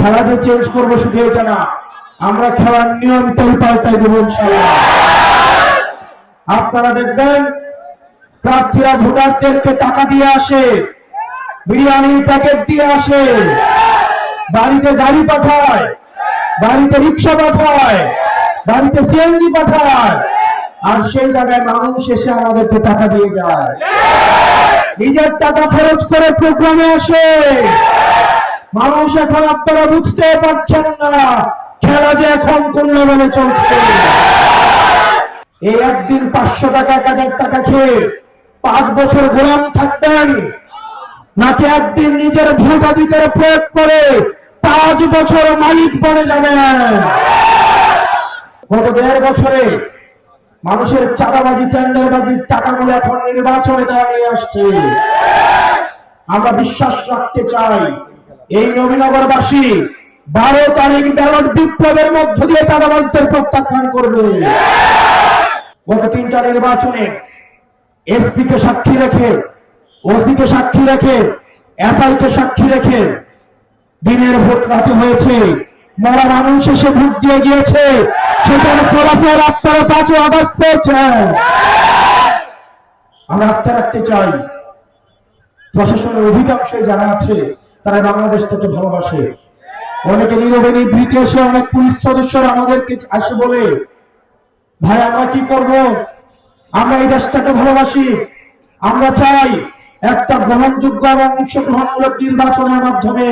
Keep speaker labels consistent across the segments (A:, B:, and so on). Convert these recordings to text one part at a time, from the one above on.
A: খেলা যে চেঞ্জ করবো শুধু এটা না, আমরা খেলার নিয়মটাই পাল্টাই দেবো ইনশাআল্লাহ। আপনারা দেখবেন প্রার্থীরা ভোটারদেরকে টাকা দিয়ে আসে, বিরিয়ানির প্যাকেট দিয়ে আসে, বাড়িতে গাড়ি পাঠায়, বাড়িতে রিক্সা পাঠায়, বাড়িতে সিএনজি পাঠায়, আর সেই জায়গায় মানুষ এসে আমাদেরকে টাকা দিয়ে যায়। নিজের টাকা খরচ করে প্রোগ্রামে আসে মানুষ। এখন আপনারা বুঝতে পারছেন না খেলা যে এখন কোন লেভেলে চলছে। এই একদিন 500 টাকা 1000 টাকা খেয়ে 5 বছর গোলাম থাকবেন, নাকি একদিন নিজের ভোটাধিকার প্রয়োগ করে 5 বছর মালিক বনে যাবেন? গত 1.5 বছরে মানুষের চাঁদাবাজি টেন্ডারবাজির টাকাগুলো এখন নির্বাচনে দেওয়া নিয়ে আসছে। আমরা বিশ্বাস রাখতে চাই এই নবীনগরবাসী 12 তারিখ ব্যালট বিপ্লবের মধ্য দিয়ে চাঁদাবাজিদের প্রত্যাখ্যান করবে। গত 3টা নির্বাচনে এসপি কে সাক্ষী রেখে, ওসি কে সাক্ষী রেখে, এসআই কে সাক্ষী রেখে দিনের ভোট রাতে হয়েছে। মরা মানুষ এসে ভোট দিয়ে গিয়েছে, সেখানে ফলাফল আপনারা 5 আগস্ট পেয়েছেন। আমরা আস্থা রাখতে চাই প্রশাসনের অধিকাংশ যারা আছে তারা বাংলাদেশটাকে ভালোবাসে। অনেকে নীরবে নিভৃতে এসে অনেক পুলিশ সদস্যরা আমাদেরকে আসে বলে, ভাই আমরা কি করব, আমরা এই দেশটাকে ভালোবাসি, আমরা চাই একটা গ্রহণযোগ্য এবং অংশগ্রহণমূলক নির্বাচনের মাধ্যমে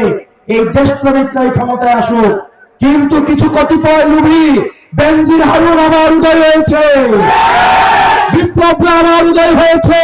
A: এই দেশপ্রেমিকরাই ক্ষমতায় আসুক। কিন্তু কিছু কতিপয় লোভী বেনজির হারুন আমার উদয় হয়েছে, বিপ্লবরা আমার উদয় হয়েছে।